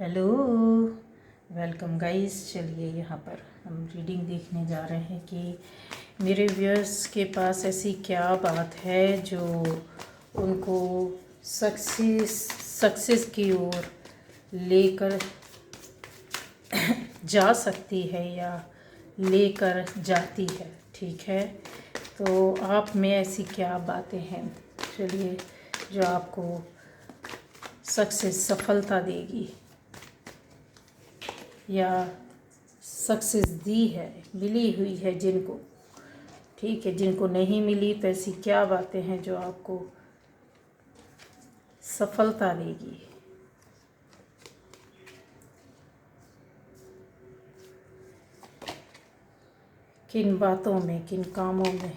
Hello, welcome guys. चलिए यहाँ पर हम रीडिंग देखने जा रहे हैं कि मेरे व्यूअर्स के पास ऐसी क्या बात है जो उनको सक्सेस की ओर लेकर जा सकती है या लेकर जाती है। ठीक है, तो आप में ऐसी क्या बातें हैं चलिए जो आपको सफलता देगी या सक्सेस दी है, मिली हुई है जिनको। ठीक है, जिनको नहीं मिली तो ऐसी क्या बातें हैं जो आपको सफलता देगी। किन बातों में, किन कामों में।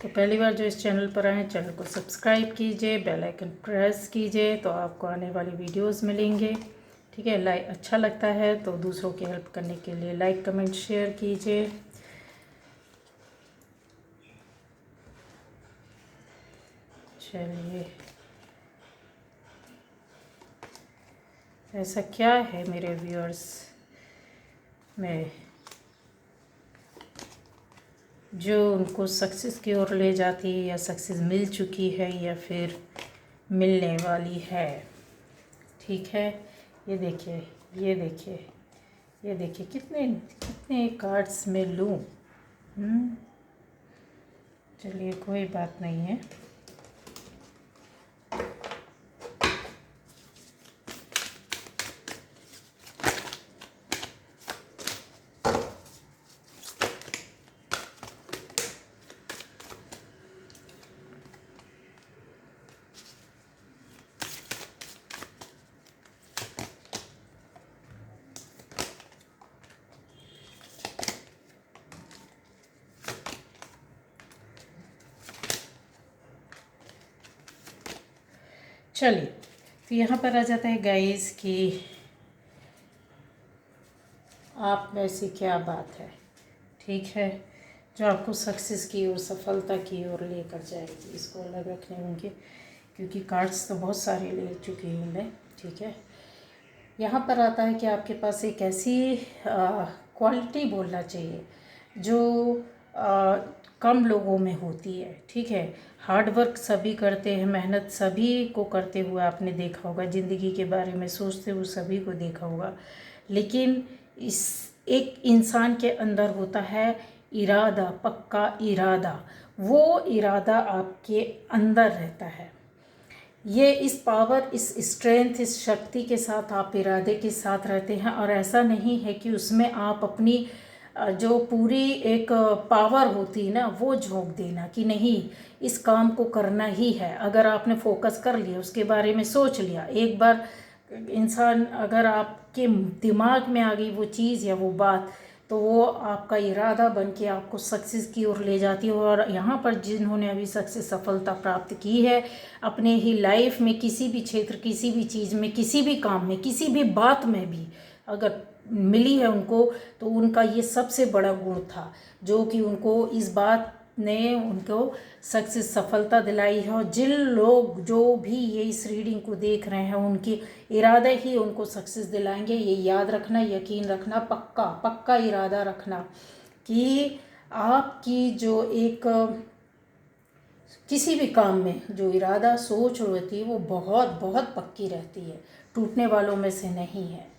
तो पहली बार जो इस चैनल पर आए, चैनल को सब्सक्राइब कीजिए, बेल आइकन प्रेस कीजिए तो आपको आने वाली वीडियोस मिलेंगे। ठीक है, लाइक अच्छा लगता है तो दूसरों की हेल्प करने के लिए लाइक कमेंट शेयर कीजिए। चलिए, ऐसा क्या है मेरे व्यूअर्स में जो उनको सक्सेस की ओर ले जाती है या सक्सेस मिल चुकी है या फिर मिलने वाली है। ठीक है, ये देखिए, ये देखिए, ये देखिए, कितने कितने कार्ड्स में लूँ। चलिए, कोई बात नहीं है। चलिए, तो यहाँ पर आ जाता है गाइस कि आप में से क्या बात है। ठीक है, जो आपको सक्सेस की ओर, सफलता की ओर लेकर जाएगी। इसको अलग रखने होंगे क्योंकि कार्ड्स तो बहुत सारे ले चुकी हूँ मैं। ठीक है, यहाँ पर आता है कि आपके पास एक ऐसी क्वालिटी बोलना चाहिए जो कम लोगों में होती है। ठीक है, हार्ड वर्क सभी करते हैं, मेहनत सभी को करते हुए आपने देखा होगा, ज़िंदगी के बारे में सोचते हुए सभी को देखा होगा। लेकिन इस एक इंसान के अंदर होता है इरादा, पक्का इरादा। वो इरादा आपके अंदर रहता है। ये इस पावर, इस स्ट्रेंथ, इस शक्ति के साथ आप इरादे के साथ रहते हैं। और ऐसा नहीं है कि उसमें आप अपनी जो पूरी एक पावर होती है ना, वो झोंक देना कि नहीं इस काम को करना ही है। अगर आपने फोकस कर लिया, उसके बारे में सोच लिया एक बार, इंसान अगर आपके दिमाग में आ गई वो चीज़ या वो बात, तो वो आपका इरादा बन के आपको सक्सेस की ओर ले जाती है। और यहाँ पर जिन्होंने अभी सक्सेस, सफलता प्राप्त की है अपने ही लाइफ में, किसी भी क्षेत्र, किसी भी चीज़ में, किसी भी काम में, किसी भी बात में भी अगर मिली है उनको, तो उनका ये सबसे बड़ा गुण था जो कि उनको इस बात ने उनको सक्सेस, सफलता दिलाई है। और जिन लोग जो भी ये इस रीडिंग को देख रहे हैं, उनके इरादे ही उनको सक्सेस दिलाएंगे। ये याद रखना, यकीन रखना, पक्का पक्का इरादा रखना कि आपकी जो एक किसी भी काम में जो इरादा, सोच रहती है वो बहुत बहुत पक्की रहती है, टूटने वालों में से नहीं है।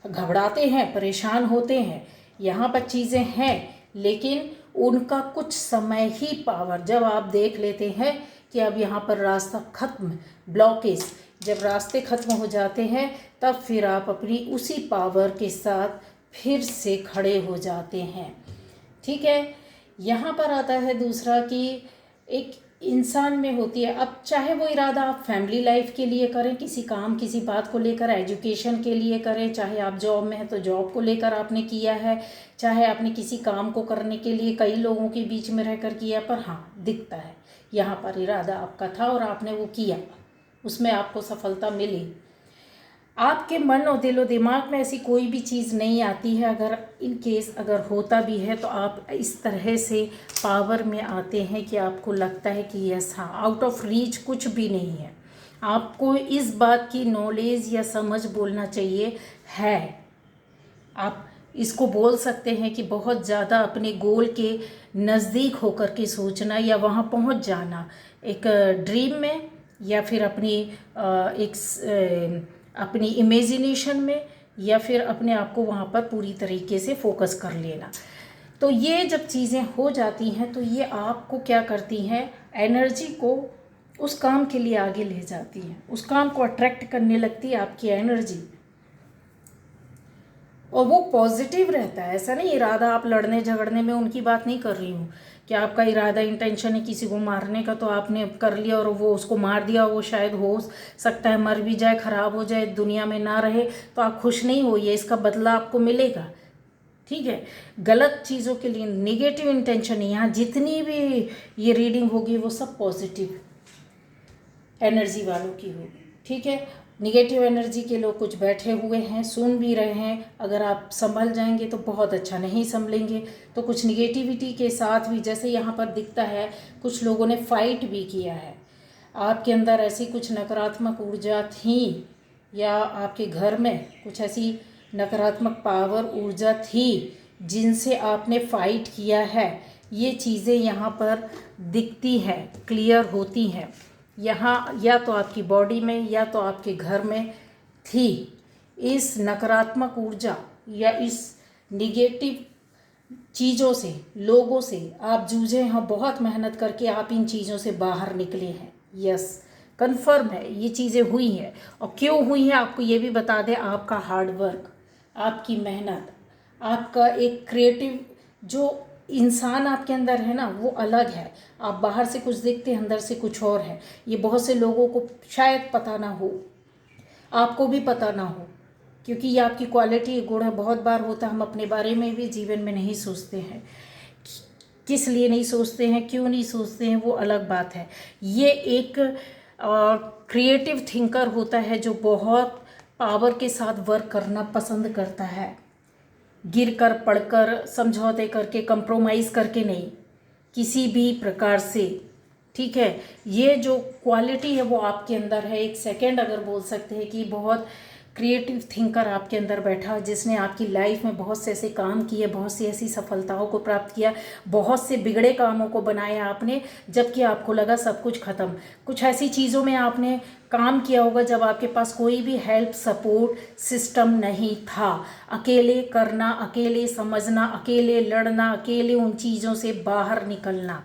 घबराते हैं, परेशान होते हैं, यहाँ पर चीज़ें हैं, लेकिन उनका कुछ समय ही पावर, जब आप देख लेते हैं कि अब यहाँ पर रास्ता खत्म, ब्लॉकेज, जब रास्ते खत्म हो जाते हैं तब फिर आप अपनी उसी पावर के साथ फिर से खड़े हो जाते हैं। ठीक है, यहाँ पर आता है दूसरा कि एक इंसान में होती है, अब चाहे वो इरादा आप फैमिली लाइफ के लिए करें, किसी काम, किसी बात को लेकर, एजुकेशन के लिए करें, चाहे आप जॉब में हैं तो जॉब को लेकर आपने किया है, चाहे आपने किसी काम को करने के लिए कई लोगों के बीच में रहकर किया, पर हाँ दिखता है यहाँ पर इरादा आपका था और आपने वो किया, उसमें आपको सफलता मिली। आपके मन और दिलो दिमाग में ऐसी कोई भी चीज़ नहीं आती है। अगर इन केस अगर होता भी है तो आप इस तरह से पावर में आते हैं कि आपको लगता है कि यस हाँ, आउट ऑफ रीच कुछ भी नहीं है। आपको इस बात की नॉलेज या समझ बोलना चाहिए है। आप इसको बोल सकते हैं कि बहुत ज़्यादा अपने गोल के नज़दीक होकर के सोचना या वहाँ पहुँच जाना, एक ड्रीम में या फिर अपनी इमेजिनेशन में, या फिर अपने आप को वहाँ पर पूरी तरीके से फोकस कर लेना। तो ये जब चीज़ें हो जाती हैं तो ये आपको क्या करती हैं, एनर्जी को उस काम के लिए आगे ले जाती हैं, उस काम को अट्रैक्ट करने लगती है आपकी एनर्जी, और वो पॉजिटिव रहता है। ऐसा नहीं इरादा आप लड़ने झगड़ने में उनकी बात नहीं कर रही हूँ कि आपका इरादा इंटेंशन है किसी को मारने का, तो आपने कर लिया और वो उसको मार दिया, वो शायद हो सकता है मर भी जाए, ख़राब हो जाए, दुनिया में ना रहे, तो आप खुश नहीं होइए, इसका बदला आपको मिलेगा। ठीक है, गलत चीज़ों के लिए नेगेटिव इंटेंशन है। यहाँ जितनी भी ये रीडिंग होगी वो सब पॉजिटिव एनर्जी वालों की होगी। ठीक है, निगेटिव एनर्जी के लोग कुछ बैठे हुए हैं, सुन भी रहे हैं, अगर आप संभल जाएंगे तो बहुत अच्छा, नहीं संभलेंगे तो कुछ निगेटिविटी के साथ भी, जैसे यहाँ पर दिखता है कुछ लोगों ने फाइट भी किया है, आपके अंदर ऐसी कुछ नकारात्मक ऊर्जा थी, या आपके घर में कुछ ऐसी नकारात्मक पावर ऊर्जा थी जिनसे आपने फाइट किया है। ये चीज़ें यहाँ पर दिखती हैं, क्लियर होती हैं। यहाँ या तो आपकी बॉडी में या तो आपके घर में थी। इस नकारात्मक ऊर्जा या इस निगेटिव चीज़ों से, लोगों से आप जूझे हैं, बहुत मेहनत करके आप इन चीज़ों से बाहर निकले हैं। यस, कंफर्म है ये चीज़ें हुई हैं। और क्यों हुई हैं आपको ये भी बता दें, आपका हार्ड वर्क, आपकी मेहनत, आपका एक क्रिएटिव जो इंसान आपके अंदर है ना, वो अलग है। आप बाहर से कुछ देखते हैं, अंदर से कुछ और है। ये बहुत से लोगों को शायद पता ना हो, आपको भी पता ना हो, क्योंकि ये आपकी क्वालिटी गुण है। बहुत बार होता है हम अपने बारे में भी जीवन में नहीं सोचते हैं, किस लिए नहीं सोचते हैं, क्यों नहीं सोचते हैं, वो अलग बात है। ये एक क्रिएटिव थिंकर होता है जो बहुत पावर के साथ वर्क करना पसंद करता है, गिर कर पढ़कर, समझौते करके, कंप्रोमाइज़ करके नहीं, किसी भी प्रकार से। ठीक है, ये जो क्वालिटी है वो आपके अंदर है। एक सेकंड अगर बोल सकते हैं कि बहुत क्रिएटिव थिंकर आपके अंदर बैठा, जिसने आपकी लाइफ में बहुत से ऐसे काम किए, बहुत सी ऐसी सफलताओं को प्राप्त किया, बहुत से बिगड़े कामों को बनाया आपने, जबकि आपको लगा सब कुछ ख़त्म। कुछ ऐसी चीज़ों में आपने काम किया होगा जब आपके पास कोई भी हेल्प सपोर्ट सिस्टम नहीं था। अकेले करना, अकेले समझना, अकेले लड़ना, अकेले उन चीज़ों से बाहर निकलना।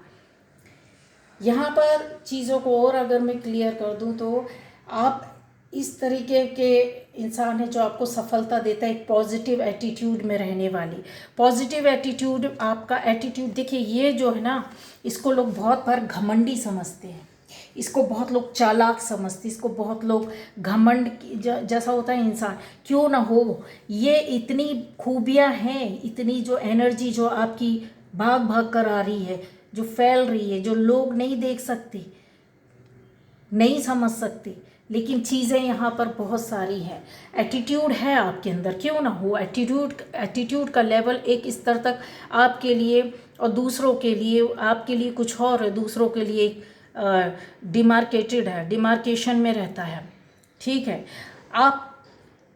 यहाँ पर चीज़ों को और अगर मैं क्लियर कर दूँ तो आप इस तरीके के इंसान है जो आपको सफलता देता है, एक पॉजिटिव एटीट्यूड में रहने वाली। पॉजिटिव एटीट्यूड, आपका एटीट्यूड देखिए, ये जो है ना, इसको लोग बहुत बार घमंडी समझते हैं, इसको बहुत लोग चालाक समझते हैं, इसको बहुत लोग घमंड जैसा होता है इंसान, क्यों ना हो। ये इतनी खूबियाँ हैं, इतनी जो एनर्जी जो आपकी भाग भाग कर आ रही है, जो फैल रही है, जो लोग नहीं देख सकते, नहीं समझ सकते, लेकिन चीज़ें यहाँ पर बहुत सारी हैं। एटीट्यूड है आपके अंदर, क्यों ना हो। एटीट्यूड का लेवल एक स्तर तक आपके लिए और दूसरों के लिए, आपके लिए कुछ और है, दूसरों के लिए डिमार्केटेड है, डिमार्केशन में रहता है। ठीक है, आप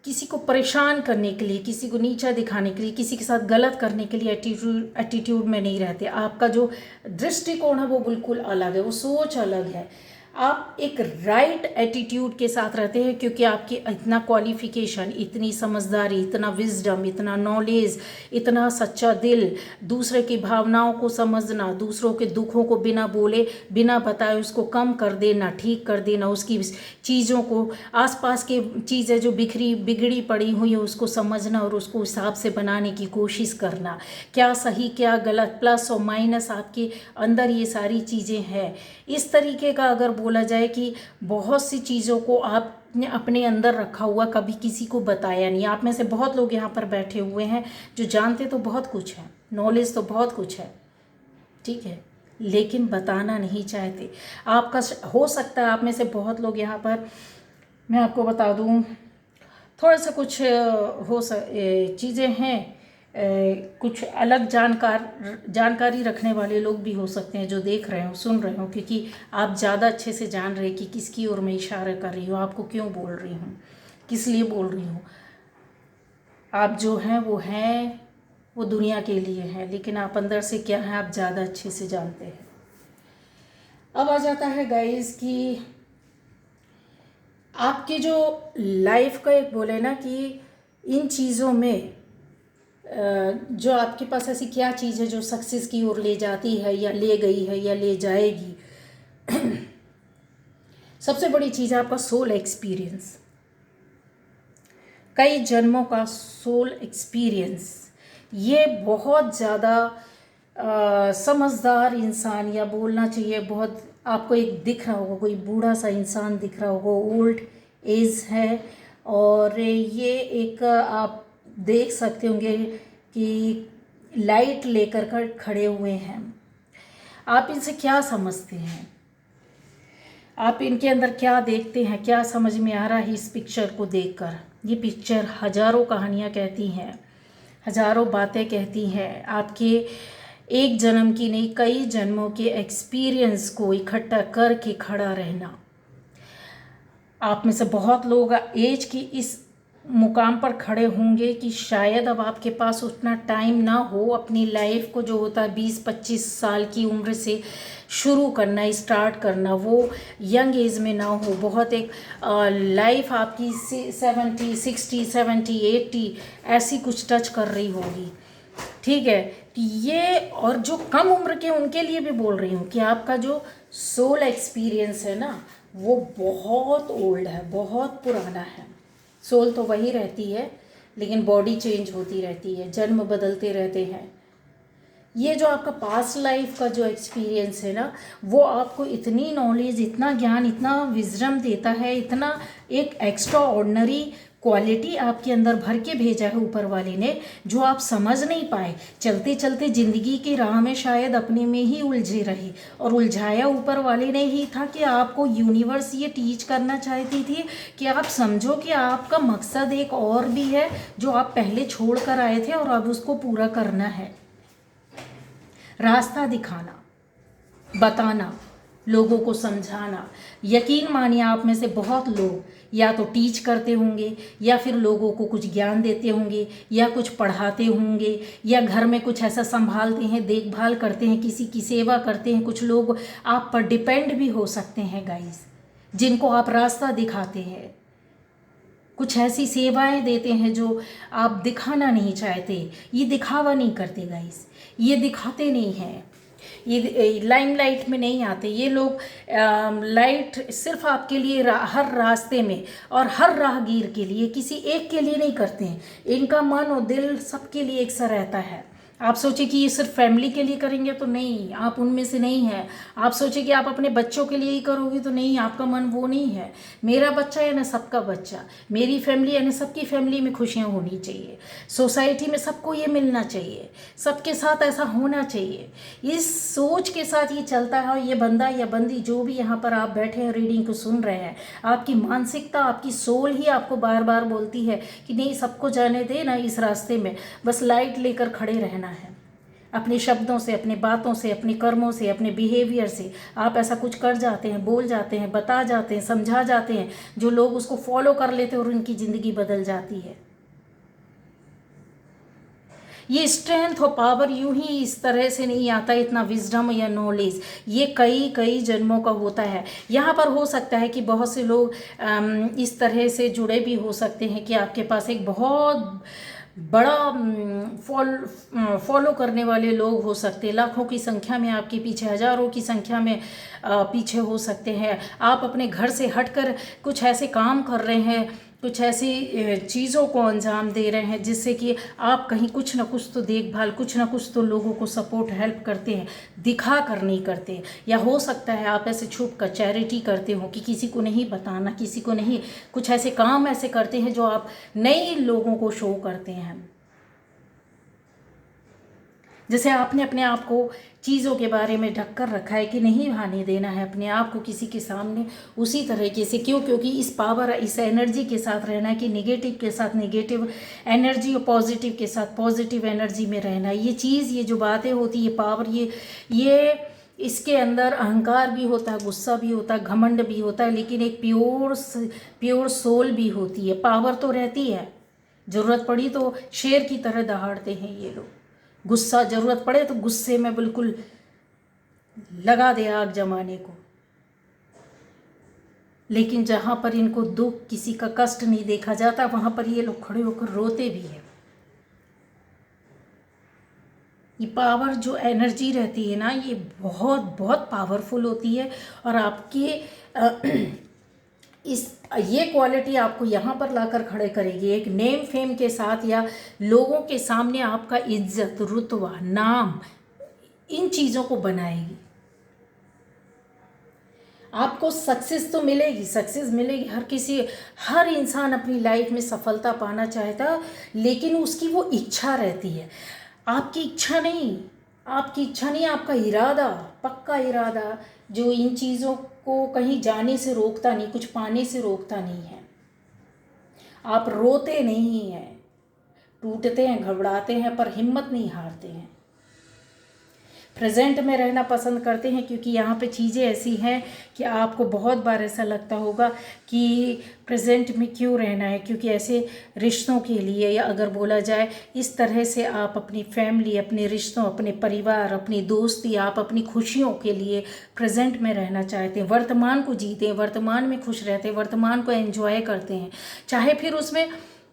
किसी को परेशान करने के लिए, किसी को नीचा दिखाने के लिए, किसी के साथ गलत करने के लिए एटीट्यूड में नहीं रहते। आपका जो दृष्टिकोण है वो बिल्कुल अलग है, वो सोच अलग है। आप एक राइट एटीट्यूड के साथ रहते हैं, क्योंकि आपकी इतना क्वालिफिकेशन, इतनी समझदारी, इतना विजडम, इतना नॉलेज, इतना सच्चा दिल, दूसरे की भावनाओं को समझना, दूसरों के दुखों को बिना बोले, बिना बताए उसको कम कर देना, ठीक कर देना, उसकी चीज़ों को, आसपास के चीज़ें जो बिगड़ी पड़ी हुई है उसको समझना और उसको हिसाब से बनाने की कोशिश करना, क्या सही क्या गलत, प्लस और माइनस आपके अंदर ये सारी चीज़ें हैं। इस तरीके का अगर बोला जाए कि बहुत सी चीज़ों को आपने अपने अंदर रखा हुआ, कभी किसी को बताया नहीं। आप में से बहुत लोग यहाँ पर बैठे हुए हैं जो जानते तो बहुत कुछ है, नॉलेज तो बहुत कुछ है, ठीक है, लेकिन बताना नहीं चाहते। आपका हो सकता है आप में से बहुत लोग यहाँ पर, मैं आपको बता दूँ, थोड़ा सा कुछ चीज़ें हैं, कुछ अलग जानकारी रखने वाले लोग भी हो सकते हैं जो देख रहे हो, सुन रहे हो, क्योंकि आप ज़्यादा अच्छे से जान रहे कि किसकी ओर मैं इशारा कर रही हूँ, आपको क्यों बोल रही हूँ, किस लिए बोल रही हूँ। आप जो हैं वो दुनिया के लिए हैं, लेकिन आप अंदर से क्या हैं आप ज़्यादा अच्छे से जानते हैं। अब आ जाता है गाइस कि आपकी जो लाइफ का एक बोले ना कि इन चीज़ों में जो आपके पास ऐसी क्या चीज़ है जो सक्सेस की ओर ले जाती है या ले गई है या ले जाएगी। सबसे बड़ी चीज़ है आपका सोल एक्सपीरियंस, कई जन्मों का सोल एक्सपीरियंस। ये बहुत ज़्यादा समझदार इंसान, या बोलना चाहिए बहुत, आपको एक दिख रहा होगा, कोई बूढ़ा सा इंसान दिख रहा होगा, ओल्ड एज है, और ये एक आप देख सकते होंगे कि लाइट लेकर खड़े हुए हैं। आप इनसे क्या समझते हैं, आप इनके अंदर क्या देखते हैं, क्या समझ में आ रहा है इस पिक्चर को देखकर। ये पिक्चर हजारों कहानियाँ कहती हैं, हजारों बातें कहती हैं, आपके एक जन्म की नहीं कई जन्मों के एक्सपीरियंस को इकट्ठा करके खड़ा रहना। आप में से बहुत लोग एज की इस मुकाम पर खड़े होंगे कि शायद अब आपके पास उतना टाइम ना हो अपनी लाइफ को, जो होता है 20-25 साल की उम्र से शुरू करना, स्टार्ट करना, वो यंग एज में ना हो। बहुत एक लाइफ आपकी 70, 60, 70, 80 ऐसी कुछ टच कर रही होगी, ठीक है। ये और जो कम उम्र के उनके लिए भी बोल रही हूँ कि आपका जो सोल एक्सपीरियंस है ना वो बहुत ओल्ड है, बहुत पुराना है। सोल तो वही रहती है, लेकिन बॉडी चेंज होती रहती है, जन्म बदलते रहते हैं। ये जो आपका पास्ट लाइफ का जो एक्सपीरियंस है ना, वो आपको इतनी नॉलेज, इतना ज्ञान, इतना विजडम देता है, इतना एक एक्स्ट्रा ऑर्डिनरी क्वालिटी आपके अंदर भर के भेजा है ऊपर वाले ने, जो आप समझ नहीं पाए। चलते चलते ज़िंदगी की राह में शायद अपने में ही उलझे रहे, और उलझाया ऊपर वाले ने ही था कि आपको यूनिवर्स ये टीच करना चाहती थी कि आप समझो कि आपका मकसद एक और भी है जो आप पहले छोड़ कर आए थे, और अब उसको पूरा करना है। रास्ता दिखाना, बताना, लोगों को समझाना। यकीन मानिए आप में से बहुत लोग या तो टीच करते होंगे, या फिर लोगों को कुछ ज्ञान देते होंगे, या कुछ पढ़ाते होंगे, या घर में कुछ ऐसा संभालते हैं, देखभाल करते हैं, किसी की सेवा करते हैं। कुछ लोग आप पर डिपेंड भी हो सकते हैं गाइस, जिनको आप रास्ता दिखाते हैं, कुछ ऐसी सेवाएं देते हैं जो आप दिखाना नहीं चाहते। ये दिखावा नहीं करते गाइस, ये दिखाते नहीं हैं, ये लाइमलाइट में नहीं आते ये लोग। लाइट सिर्फ आपके लिए हर रास्ते में और हर राहगीर के लिए, किसी एक के लिए नहीं करते हैं। इनका मन और दिल सबके लिए एक सा रहता है। आप सोचे कि ये सिर्फ फैमिली के लिए करेंगे तो नहीं, आप उनमें से नहीं हैं। आप सोचे कि आप अपने बच्चों के लिए ही करोगे तो नहीं, आपका मन वो नहीं है। मेरा बच्चा यानी सबका बच्चा, मेरी फैमिली यानी सबकी फैमिली में खुशियाँ होनी चाहिए, सोसाइटी में सबको ये मिलना चाहिए, सबके साथ ऐसा होना चाहिए। इस सोच के साथ ये चलता है। और ये बंदा या बंदी जो भी यहाँ पर आप बैठे हैं रीडिंग को सुन रहे हैं, आपकी मानसिकता, आपकी सोल ही आपको बार बार बोलती है कि नहीं, सबको जाने दे ना, इस रास्ते में बस लाइट लेकर खड़े रहना है। अपने शब्दों से, अपने बातों से, अपने कर्मों से, अपने बिहेवियर से आप ऐसा कुछ कर जाते हैं, बोल जाते हैं, बता जाते हैं, समझा जाते हैं, जो लोग उसको फॉलो कर लेते हैं और उनकी ज़िंदगी बदल जाती है। ये स्ट्रेंथ और पावर यूं ही इस तरह से नहीं आता, इतना विजडम या नॉलेज ये कई कई जन्मों का होता है। यहाँ पर हो सकता है कि बहुत से लोग इस तरह से जुड़े भी हो सकते हैं कि आपके पास एक बहुत बड़ा फॉलो करने वाले लोग हो सकते हैं, लाखों की संख्या में आपके पीछे, हजारों की संख्या में पीछे हो सकते हैं। आप अपने घर से हटकर कुछ ऐसे काम कर रहे हैं, कुछ ऐसी चीज़ों को अंजाम दे रहे हैं जिससे कि आप कहीं कुछ ना कुछ तो देखभाल, कुछ ना कुछ तो लोगों को सपोर्ट, हेल्प करते हैं, दिखा कर नहीं करते। या हो सकता है आप ऐसे छुप कर चैरिटी करते हो कि किसी को नहीं बताना, किसी को नहीं, कुछ ऐसे काम ऐसे करते हैं जो आप नए लोगों को शो करते हैं। जैसे आपने अपने आप को चीज़ों के बारे में ढक कर रखा है कि नहीं आने देना है अपने आप को किसी के सामने, उसी तरीके से क्यों, क्योंकि इस पावर, इस एनर्जी के साथ रहना है कि निगेटिव के साथ निगेटिव एनर्जी और पॉजिटिव के साथ पॉजिटिव एनर्जी में रहना है। ये चीज़, ये जो बातें होती है, पावर, ये इसके अंदर अहंकार भी होता है, गुस्सा भी होता है, घमंड भी होता है, लेकिन एक प्योर सोल भी होती है। पावर तो रहती है, ज़रूरत पड़ी तो शेर की तरह दहाड़ते हैं ये लोग। गुस्सा, ज़रूरत पड़े तो गुस्से में बिल्कुल लगा दे आग जमाने को, लेकिन जहाँ पर इनको दुख, किसी का कष्ट नहीं देखा जाता, वहाँ पर ये लोग खड़े होकर रोते भी हैं। ये पावर जो एनर्जी रहती है ना, ये बहुत बहुत पावरफुल होती है। और आपके ये क्वालिटी आपको यहाँ पर लाकर खड़े करेगी, एक नेम फेम के साथ, या लोगों के सामने आपका इज्जत, रुतबा, नाम, इन चीज़ों को बनाएगी। आपको सक्सेस तो मिलेगी, सक्सेस मिलेगी। हर इंसान अपनी लाइफ में सफलता पाना चाहता, लेकिन उसकी वो इच्छा रहती है। आपकी इच्छा नहीं, आपका इरादा, पक्का इरादा, जो इन चीज़ों को कहीं जाने से रोकता नहीं, कुछ पाने से रोकता नहीं है। आप रोते नहीं हैं, टूटते हैं, घबराते हैं, पर हिम्मत नहीं हारते हैं। प्रेजेंट में रहना पसंद करते हैं, क्योंकि यहाँ पे चीज़ें ऐसी हैं कि आपको बहुत बार ऐसा लगता होगा कि प्रेजेंट में क्यों रहना है, क्योंकि ऐसे रिश्तों के लिए, या अगर बोला जाए इस तरह से, आप अपनी फैमिली, अपने रिश्तों, अपने परिवार, अपनी दोस्ती, आप अपनी खुशियों के लिए प्रेजेंट में रहना चाहते हैं। वर्तमान को जीते हैं, वर्तमान में खुश रहते हैं, वर्तमान को एंजॉय करते हैं, चाहे फिर उसमें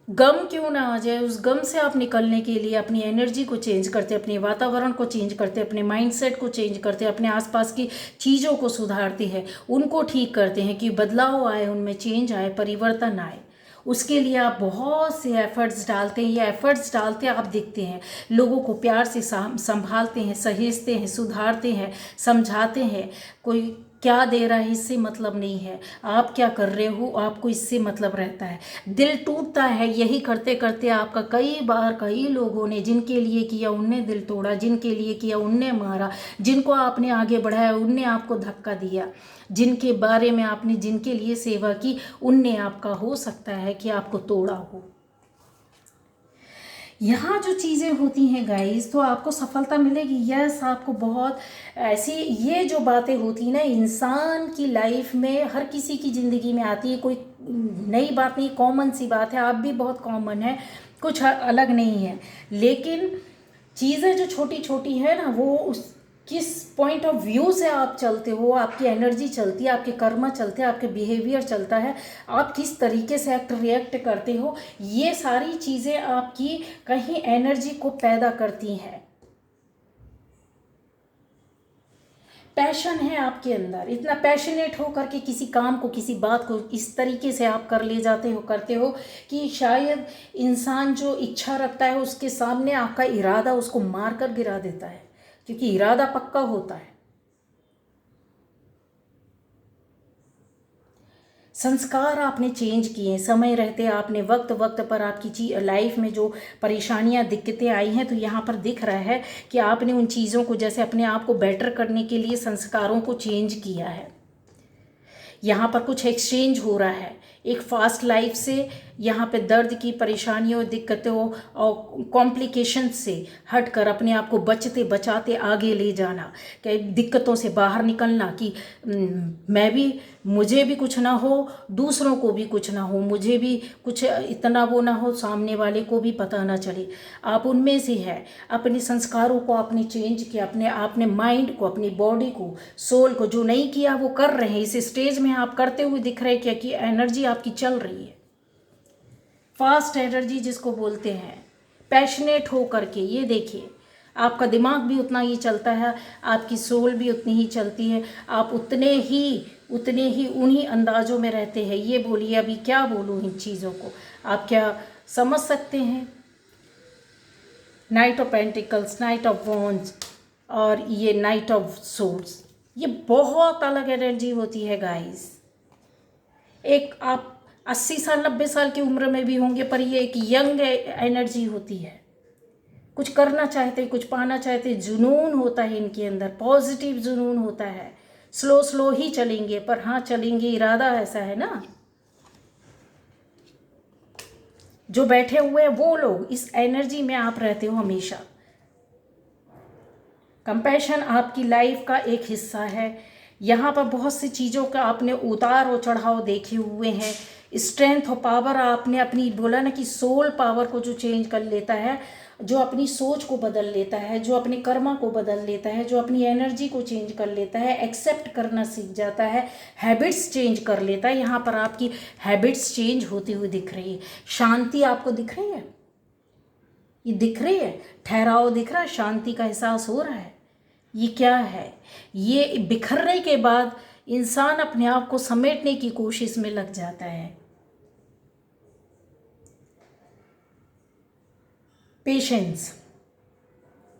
गम क्यों ना आ जाए। उस गम से आप निकलने के लिए अपनी एनर्जी को चेंज करते, अपने वातावरण को चेंज करते, अपने माइंडसेट को चेंज करते, अपने आसपास की चीज़ों को सुधारते हैं, उनको ठीक करते हैं कि बदलाव आए, उनमें चेंज आए, परिवर्तन आए। उसके लिए आप बहुत से एफ़र्ट्स डालते हैं। ये एफ़र्ट्स डालते आप दिखते हैं, लोगों को प्यार से संभालते हैं, सहेजते हैं, सुधारते हैं, समझाते हैं। कोई क्या दे रहा है इससे मतलब नहीं है, आप क्या कर रहे हो आपको इससे मतलब रहता है। दिल टूटता है, यही करते करते आपका कई बार, कई लोगों ने जिनके लिए किया उनने दिल तोड़ा, जिनके लिए किया उनने मारा, जिनको आपने आगे बढ़ाया उनने आपको धक्का दिया, जिनके बारे में आपने, जिनके लिए सेवा की, उनने आपका, हो सकता है कि आपको तोड़ा हो। यहाँ जो चीज़ें होती हैं गाइस, तो आपको सफलता मिलेगी, यस। आपको बहुत ऐसी, ये जो बातें होती हैं ना, इंसान की लाइफ में, हर किसी की ज़िंदगी में आती है, कोई नई बात नहीं, कॉमन सी बात है। आप भी बहुत कॉमन है, कुछ अलग नहीं है, लेकिन चीज़ें जो छोटी छोटी है ना, वो उस किस पॉइंट ऑफ व्यू से आप चलते हो, आपकी एनर्जी चलती है, आपके कर्म चलते हैं, आपके बिहेवियर चलता है, आप किस तरीके से एक्ट रिएक्ट करते हो, ये सारी चीज़ें आपकी कहीं एनर्जी को पैदा करती हैं। पैशन है आपके अंदर, इतना पैशनेट हो करके किसी काम को, किसी बात को इस तरीके से आप करते हो कि शायद इंसान जो इच्छा रखता है उसके सामने आपका इरादा उसको मार कर गिरा देता है, क्योंकि इरादा पक्का होता है। संस्कार आपने चेंज किए, समय रहते आपने वक्त वक्त पर आपकी लाइफ में जो परेशानियां, दिक्कतें आई हैं, तो यहाँ पर दिख रहा है कि आपने उन चीज़ों को, जैसे अपने आप को बेटर करने के लिए संस्कारों को चेंज किया है। यहाँ पर कुछ एक्सचेंज हो रहा है, एक फास्ट लाइफ से यहाँ पे दर्द की, परेशानियों, दिक्कतों और कॉम्प्लिकेशन से हटकर अपने आप को बचते बचाते आगे ले जाना, कि दिक्कतों से बाहर निकलना, कि मुझे भी कुछ ना हो, दूसरों को भी कुछ ना हो, मुझे भी कुछ इतना वो ना हो, सामने वाले को भी पता ना चले। आप उनमें से है। अपने संस्कारों को आपने चेंज किया, आपने माइंड को, अपनी बॉडी को, सोल को, जो नहीं किया वो कर रहे हैं। इस स्टेज में आप करते हुए दिख रहे हैं, क्या कि एनर्जी आपकी चल रही है, फास्ट एनर्जी जिसको बोलते हैं, पैशनेट हो करके। ये देखिए, आपका दिमाग भी उतना ही चलता है, आपकी सोल भी उतनी ही चलती है, आप उतने ही उन्हीं अंदाज़ों में रहते हैं। ये बोलिए, अभी क्या बोलूँ इन चीज़ों को, आप क्या समझ सकते हैं? Night of pentacles, night of wands और ये नाइट ऑफ सोर्ड्स, ये बहुत अलग एनर्जी होती है गाइस। एक आप 80 साल 90 साल की उम्र में भी होंगे, पर ये एक यंग एनर्जी होती है। कुछ करना चाहते, कुछ पाना चाहते, जुनून होता है इनके अंदर, पॉजिटिव जुनून होता है। स्लो स्लो ही चलेंगे, पर हाँ चलेंगे, इरादा ऐसा है ना। जो बैठे हुए हैं वो लोग, इस एनर्जी में आप रहते हो हमेशा। कंपैशन आपकी लाइफ का एक हिस्सा है। यहाँ पर बहुत सी चीज़ों का आपने उतार और चढ़ाव देखे हुए हैं। स्ट्रेंथ और पावर आपने अपनी, बोला ना कि सोल पावर को जो चेंज कर लेता है, जो अपनी सोच को बदल लेता है, जो अपने कर्मा को बदल लेता है, जो अपनी एनर्जी को चेंज कर लेता है, एक्सेप्ट करना सीख जाता है, हैबिट्स चेंज कर लेता है। यहाँ पर आपकी हैबिट्स चेंज होती हुई दिख रही है। शांति आपको दिख रही है, ये दिख रही है, ठहराव दिख रहा है, शांति का एहसास हो रहा है। ये क्या है? ये बिखरने के बाद इंसान अपने आप को समेटने की कोशिश में लग जाता है। पेशेंस,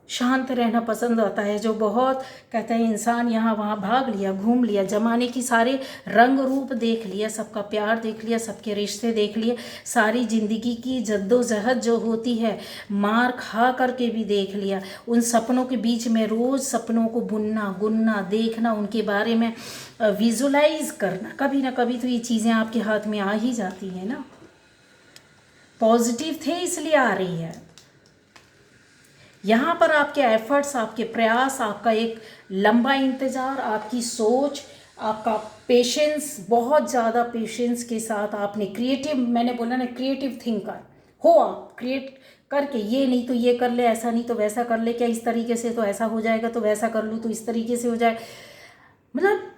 शांत रहना पसंद आता है। जो बहुत कहते हैं इंसान यहाँ वहाँ भाग लिया, घूम लिया, जमाने की सारे रंग रूप देख लिया, सबका प्यार देख लिया, सबके रिश्ते देख लिए, सारी ज़िंदगी की जद्दोजहद जो होती है मार खा करके भी देख लिया। उन सपनों के बीच में रोज़ सपनों को बुनना, गुनना, देखना, उनके बारे में विजुलाइज करना, कभी ना कभी तो ये चीज़ें आपके हाथ में आ ही जाती हैं ना। पॉजिटिव थे इसलिए आ रही है। यहाँ पर आपके एफर्ट्स, आपके प्रयास, आपका एक लंबा इंतज़ार, आपकी सोच, आपका पेशेंस, बहुत ज़्यादा पेशेंस के साथ आपने क्रिएटिव, मैंने बोला ना क्रिएटिव थिंकर हो आप, क्रिएट करके ये नहीं तो ये कर ले, ऐसा नहीं तो वैसा कर ले, क्या इस तरीके से तो ऐसा हो जाएगा, तो वैसा कर लूँ तो इस तरीके से हो जाए। मतलब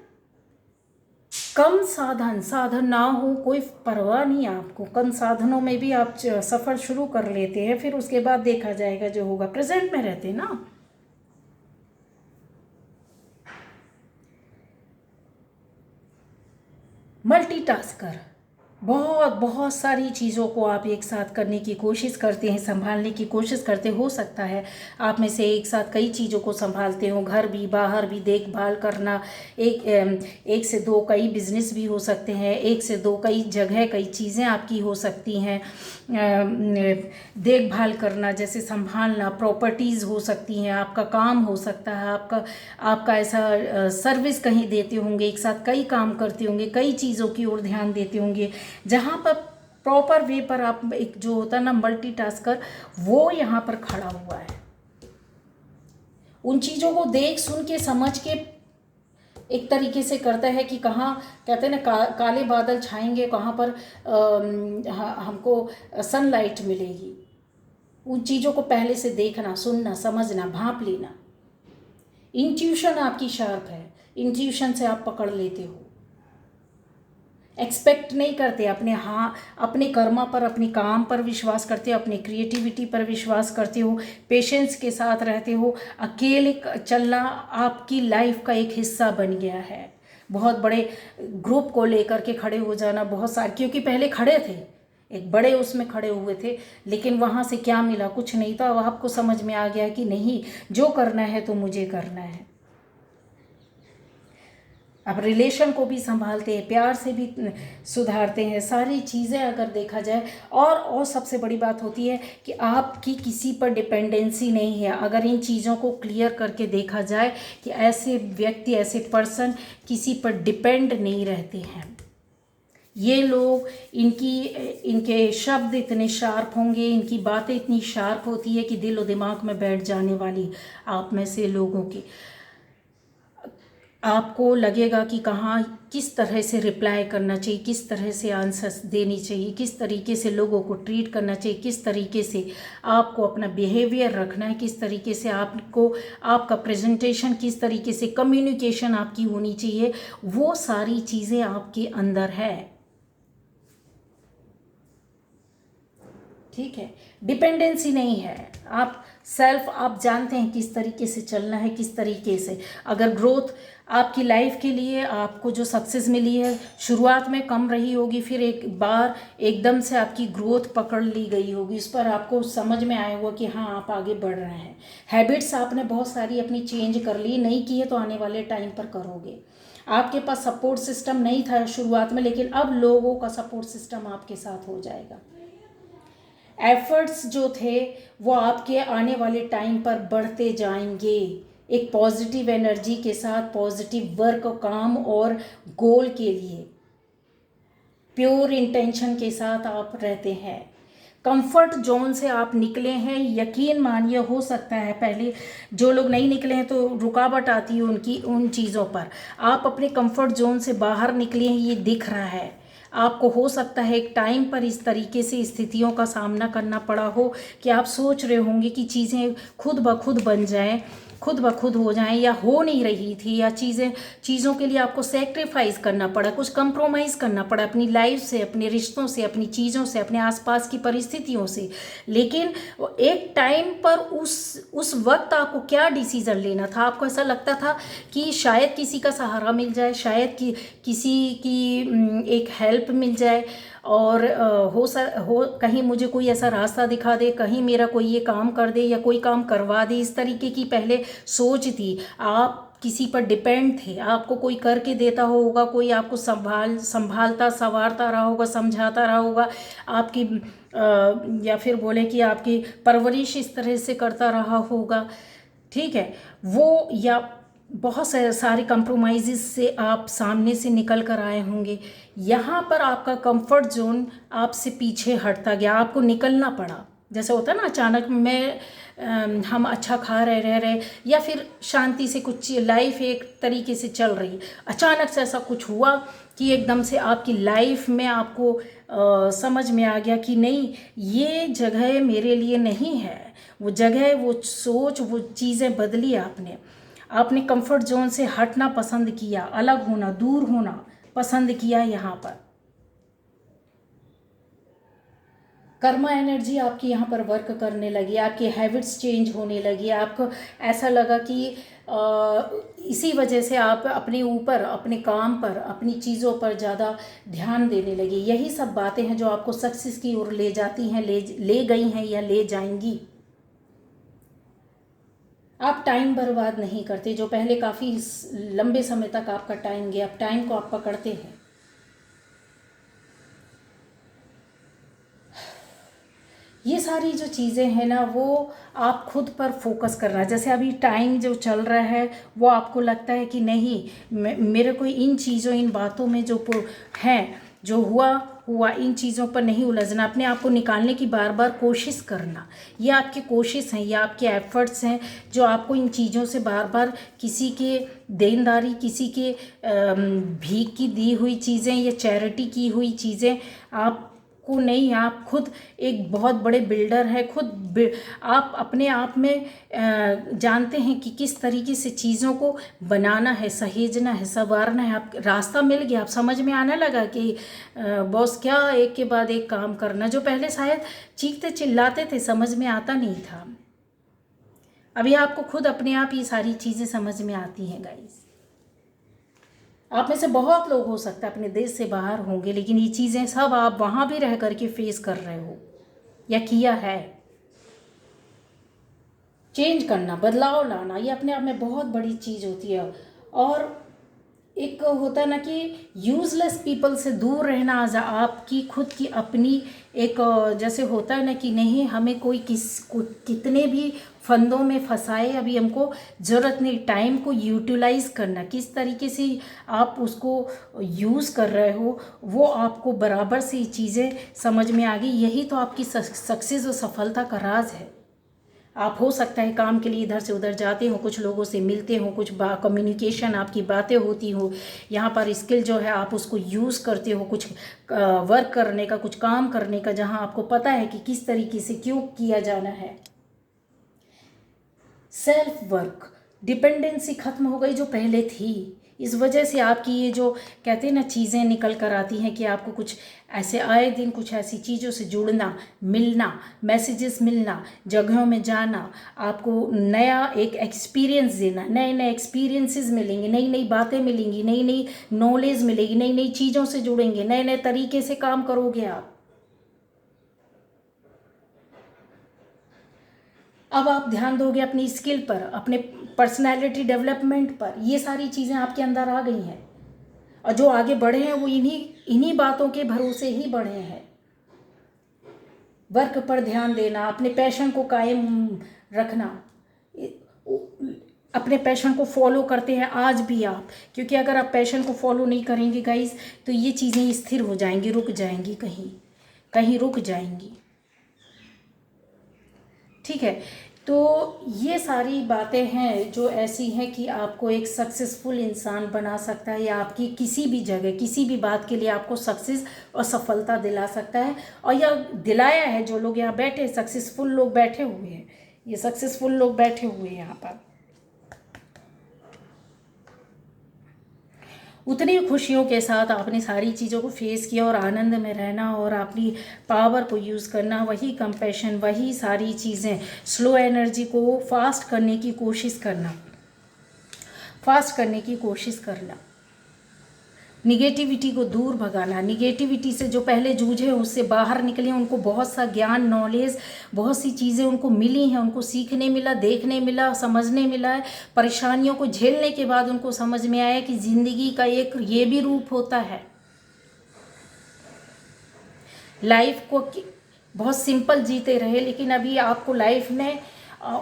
कम साधन ना हो, कोई परवाह नहीं आपको, कम साधनों में भी आप सफ़र शुरू कर लेते हैं, फिर उसके बाद देखा जाएगा जो होगा। प्रेजेंट में रहते ना। मल्टीटास्कर, बहुत बहुत सारी चीज़ों को आप एक साथ करने की कोशिश करते हैं, संभालने की कोशिश करते। हो सकता है आप में से एक साथ कई चीज़ों को संभालते हो, घर भी बाहर भी देखभाल करना, एक से दो कई बिजनेस भी हो सकते हैं, एक से दो कई जगह कई चीज़ें आपकी हो सकती हैं। देखभाल करना जैसे संभालना, प्रॉपर्टीज़ हो सकती हैं, आपका काम हो सकता है, आपका ऐसा सर्विस कहीं देते होंगे, एक साथ कई काम करते होंगे, कई चीज़ों की ओर ध्यान देते होंगे, जहाँ पर प्रॉपर वे पर आप एक जो होता है ना मल्टीटास्कर, वो यहाँ पर खड़ा हुआ है। उन चीज़ों को देख सुन के समझ के एक तरीके से करता है कि कहाँ कहते हैं ना काले बादल छाएंगे, कहाँ पर हमको सनलाइट मिलेगी। उन चीज़ों को पहले से देखना, सुनना, समझना, भांप लेना। इंट्यूशन आपकी शार्प है, इंट्यूशन से आप पकड़ लेते हो, एक्सपेक्ट नहीं करते, अपने कर्मा पर, अपने काम पर विश्वास करते हो, अपनी क्रिएटिविटी पर विश्वास करते हो, पेशेंस के साथ रहते हो। अकेले चलना आपकी लाइफ का एक हिस्सा बन गया है। बहुत बड़े ग्रुप को लेकर के खड़े हो जाना, बहुत सारे, क्योंकि पहले खड़े थे, एक बड़े उसमें खड़े हुए थे, लेकिन वहाँ से क्या मिला? कुछ नहीं था। अब आपको समझ में आ गया कि नहीं, जो करना है तो मुझे करना है। आप रिलेशन को भी संभालते हैं, प्यार से भी सुधारते हैं, सारी चीज़ें अगर देखा जाए। और सबसे बड़ी बात होती है कि आपकी किसी पर डिपेंडेंसी नहीं है। अगर इन चीज़ों को क्लियर करके देखा जाए कि ऐसे व्यक्ति, ऐसे पर्सन किसी पर डिपेंड नहीं रहते हैं। ये लोग, इनके शब्द इतने शार्प होंगे, इनकी बातें इतनी शार्प होती है कि दिल और दिमाग में बैठ जाने वाली आप में से लोगों की। आपको लगेगा कि कहाँ किस तरह से रिप्लाई करना चाहिए, किस तरह से आंसर्स देनी चाहिए, किस तरीके से लोगों को ट्रीट करना चाहिए, किस तरीके से आपको अपना बिहेवियर रखना है, किस तरीके से आपको आपका प्रेजेंटेशन, किस तरीके से कम्युनिकेशन आपकी होनी चाहिए। वो सारी चीज़ें आपके अंदर है। ठीक है, डिपेंडेंसी नहीं है। आप सेल्फ, आप जानते हैं किस तरीके से चलना है, किस तरीके से। अगर ग्रोथ आपकी लाइफ के लिए, आपको जो सक्सेस मिली है शुरुआत में कम रही होगी, फिर एक बार एकदम से आपकी ग्रोथ पकड़ ली गई होगी, उस पर आपको समझ में आया होगा कि हाँ आप आगे बढ़ रहे हैं। हैबिट्स आपने बहुत सारी अपनी चेंज कर ली, नहीं की है तो आने वाले टाइम पर करोगे। आपके पास सपोर्ट सिस्टम नहीं था शुरुआत में, लेकिन अब लोगों का सपोर्ट सिस्टम आपके साथ हो जाएगा। एफर्ट्स जो थे वो आपके आने वाले टाइम पर बढ़ते जाएंगे, एक पॉजिटिव एनर्जी के साथ, पॉजिटिव वर्क, काम और गोल के लिए प्योर इंटेंशन के साथ आप रहते हैं। कंफर्ट जोन से आप निकले हैं, यकीन मानिए। हो सकता है पहले जो लोग नहीं निकले हैं तो रुकावट आती है उनकी उन चीज़ों पर, आप अपने कंफर्ट जोन से बाहर निकले हैं, ये दिख रहा है आपको। हो सकता है एक टाइम पर इस तरीके से स्थितियों का सामना करना पड़ा हो कि आप सोच रहे होंगे कि चीज़ें खुद ब खुद बन जाएं, खुद ब खुद हो जाएं, या हो नहीं रही थी, या चीज़ों के लिए आपको सेक्रीफाइस करना पड़ा, कुछ कंप्रोमाइज़ करना पड़ा अपनी लाइफ से, अपने रिश्तों से, अपनी चीज़ों से, अपने आसपास की परिस्थितियों से। लेकिन एक टाइम पर उस वक्त आपको क्या डिसीज़न लेना था? आपको ऐसा लगता था कि शायद किसी का सहारा मिल जाए, शायद किसी की एक हेल्प मिल जाए, और हो कहीं मुझे कोई ऐसा रास्ता दिखा दे, कहीं मेरा कोई ये काम कर दे या कोई काम करवा दे, इस तरीके की पहले सोच थी। आप किसी पर डिपेंड थे, आपको कोई करके देता होगा, कोई आपको संभालता संवारता रहा होगा, समझाता रहा होगा, आपकी या फिर बोले कि आपकी परवरिश इस तरह से करता रहा होगा, ठीक है वो, या बहुत सारे कंप्रोमाइज़ से आप सामने से निकल कर आए होंगे। यहाँ पर आपका कंफर्ट जोन आपसे पीछे हटता गया, आपको निकलना पड़ा। जैसे होता है ना, अचानक हम अच्छा खा रह रहे या फिर शांति से कुछ लाइफ एक तरीके से चल रही, अचानक से ऐसा कुछ हुआ कि एकदम से आपकी लाइफ में आपको समझ में आ गया कि नहीं, ये जगह मेरे लिए नहीं है। वो जगह, वो सोच, वो चीज़ें बदली आपने कंफर्ट जोन से हटना पसंद किया, अलग होना, दूर होना पसंद किया। यहाँ पर कर्मा एनर्जी आपकी यहाँ पर वर्क करने लगी, आपकी हैबिट्स चेंज होने लगी, आपको ऐसा लगा कि इसी वजह से आप अपने ऊपर, अपने काम पर, अपनी चीज़ों पर ज़्यादा ध्यान देने लगी। यही सब बातें हैं जो आपको सक्सेस की ओर ले जाती हैं, ले गई हैं या ले जाएंगी। आप टाइम बर्बाद नहीं करते, जो पहले काफ़ी लंबे समय तक आपका टाइम गया, आप टाइम को आप पकड़ते हैं। ये सारी जो चीज़ें हैं ना, वो आप खुद पर फोकस करना। जैसे अभी टाइम जो चल रहा है वो आपको लगता है कि नहीं, मेरे को इन चीज़ों, इन बातों में जो हैं, जो हुआ इन चीज़ों पर नहीं उलझना, अपने आप को निकालने की बार बार कोशिश करना। ये आपकी कोशिश है, ये आपके एफर्ट्स हैं जो आपको इन चीज़ों से बार बार, किसी के देनदारी, किसी के भीख की दी हुई चीज़ें या चैरिटी की हुई चीज़ें आपको नहीं, आप खुद एक बहुत बड़े बिल्डर है, आप अपने आप में जानते हैं कि किस तरीके से चीज़ों को बनाना है, सहेजना है, संवारना है। आप रास्ता मिल गया, आप समझ में आने लगा कि बॉस क्या एक के बाद एक काम करना, जो पहले शायद चीखते चिल्लाते थे, समझ में आता नहीं था। अभी आपको खुद अपने आप ये सारी चीज़ें समझ में आती हैं गाइस। आप में से बहुत लोग हो सकता है अपने देश से बाहर होंगे, लेकिन ये चीज़ें सब आप वहाँ भी रह करके फेस कर रहे हो या किया है। चेंज करना, बदलाव लाना, ये अपने आप में बहुत बड़ी चीज़ होती है। और एक होता है ना कि यूज़लेस पीपल से दूर रहना, आपकी खुद की अपनी एक, जैसे होता है ना कि नहीं, हमें कोई कितने भी फंदों में फंसाए, अभी हमको ज़रूरत नहीं। टाइम को यूटिलाइज़ करना, किस तरीके से आप उसको यूज़ कर रहे हो, वो आपको बराबर से चीज़ें समझ में आ गई। यही तो आपकी सक्सेस और सफलता का राज है। आप हो सकता है काम के लिए इधर से उधर जाते हो, कुछ लोगों से मिलते हो, कुछ कम्युनिकेशन आपकी बातें होती हो, यहाँ पर स्किल जो है आप उसको यूज़ करते हो, कुछ वर्क करने का, कुछ काम करने का, जहाँ आपको पता है कि किस तरीके से क्यों किया जाना है। सेल्फ वर्क, डिपेंडेंसी ख़त्म हो गई जो पहले थी। इस वजह से आपकी ये जो कहते हैं ना, चीज़ें निकल कर आती हैं कि आपको कुछ ऐसे आए दिन कुछ ऐसी चीज़ों से जुड़ना, मिलना, मैसेजेस मिलना, जगहों में जाना, आपको नया एक एक्सपीरियंस देना, नए नए एक्सपीरियंसेस मिलेंगे, नई नई बातें मिलेंगी, नई नई नॉलेज मिलेगी, नई नई चीज़ों से जुड़ेंगे, नए नए तरीके से काम करोगे आप। अब आप ध्यान दोगे अपनी स्किल पर, अपने पर्सनैलिटी डेवलपमेंट पर। ये सारी चीज़ें आपके अंदर आ गई हैं, और जो आगे बढ़े हैं वो इन्हीं बातों के भरोसे ही बढ़े हैं। वर्क पर ध्यान देना, अपने पैशन को कायम रखना, अपने पैशन को फॉलो करते हैं आज भी आप, क्योंकि अगर आप पैशन को फॉलो नहीं करेंगे गाइस तो ये चीज़ें स्थिर हो जाएंगी, रुक जाएंगी, कहीं कहीं रुक जाएंगी। ठीक है, तो ये सारी बातें हैं जो ऐसी हैं कि आपको एक सक्सेसफुल इंसान बना सकता है, या आपकी किसी भी जगह किसी भी बात के लिए आपको सक्सेस और सफलता दिला सकता है। और यह दिलाया है, जो लोग यहाँ बैठे सक्सेसफुल लोग बैठे हुए हैं, ये सक्सेसफुल लोग बैठे हुए हैं यहाँ पर, उतनी खुशियों के साथ आपने सारी चीज़ों को फेस किया और आनंद में रहना और अपनी पावर को यूज़ करना, वही कंपैशन, वही सारी चीज़ें, स्लो एनर्जी को फास्ट करने की कोशिश करना, फास्ट करने की कोशिश करना, निगेटिविटी को दूर भगाना, निगेटिविटी से जो पहले जूझे उससे बाहर निकले, उनको बहुत सा ज्ञान, नॉलेज, बहुत सी चीज़ें उनको मिली हैं, उनको सीखने मिला, देखने मिला, समझने मिला है। परेशानियों को झेलने के बाद उनको समझ में आया कि ज़िंदगी का एक ये भी रूप होता है। लाइफ को बहुत सिंपल जीते रहे, लेकिन अभी आपको लाइफ ने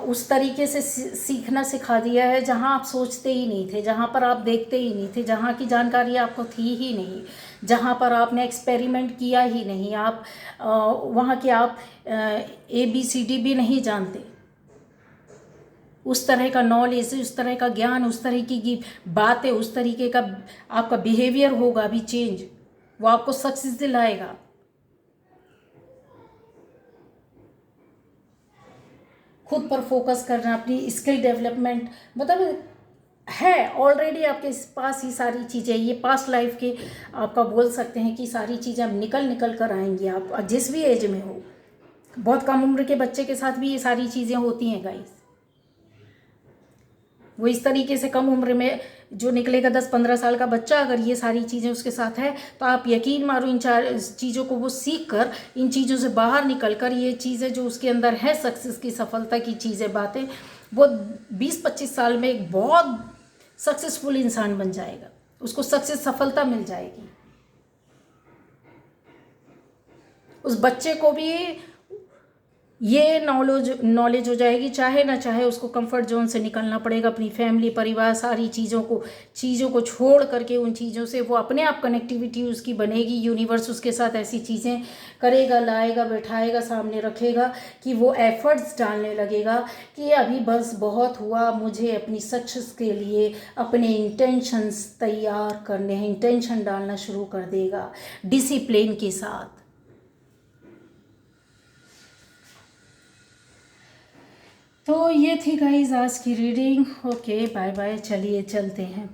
उस तरीके से सीखना सिखा दिया है जहां आप सोचते ही नहीं थे, जहां पर आप देखते ही नहीं थे, जहां की जानकारी आपको थी ही नहीं, जहां पर आपने एक्सपेरिमेंट किया ही नहीं, आप वहां के आप ABCD भी नहीं जानते। उस तरह का नॉलेज, उस तरह का ज्ञान, उस तरीके की बातें, उस तरीके का आपका बिहेवियर होगा अभी चेंज, वो आपको सक्सेस दिलाएगा। खुद पर फोकस करना, अपनी स्किल डेवलपमेंट, मतलब है ऑलरेडी आपके पास ही सारी चीज़ें, ये पास्ट लाइफ के आपका बोल सकते हैं कि सारी चीज़ें अब निकल कर आएंगी। आप जिस भी एज में हो, बहुत कम उम्र के बच्चे के साथ भी ये सारी चीज़ें होती हैं गाइस, वो इस तरीके से कम उम्र में जो निकलेगा 10-15 साल का बच्चा, अगर ये सारी चीज़ें उसके साथ है तो आप यकीन मारो इन चीज़ों को वो सीख कर, इन चीज़ों से बाहर निकल कर, ये चीज़ें जो उसके अंदर है सक्सेस की, सफलता की चीज़ें, बातें, वो 20-25 साल में एक बहुत सक्सेसफुल इंसान बन जाएगा, उसको सक्सेस, सफलता मिल जाएगी। उस बच्चे को भी ये नॉलेज हो जाएगी, चाहे ना चाहे उसको कंफर्ट जोन से निकलना पड़ेगा, अपनी फैमिली, परिवार, सारी चीज़ों को छोड़ करके उन चीज़ों से वो अपने आप कनेक्टिविटी उसकी बनेगी, यूनिवर्स उसके साथ ऐसी चीज़ें करेगा, लाएगा, बैठाएगा, सामने रखेगा कि वो एफर्ट्स डालने लगेगा कि अभी बस बहुत हुआ, मुझे अपनी सक्सेस के लिए अपने इंटेंशंस तैयार करने हैं, इंटेंशन डालना शुरू कर देगा डिसिप्लिन के साथ। तो ये थी गाइस आज की रीडिंग। ओके, बाय बाय, चलिए चलते हैं।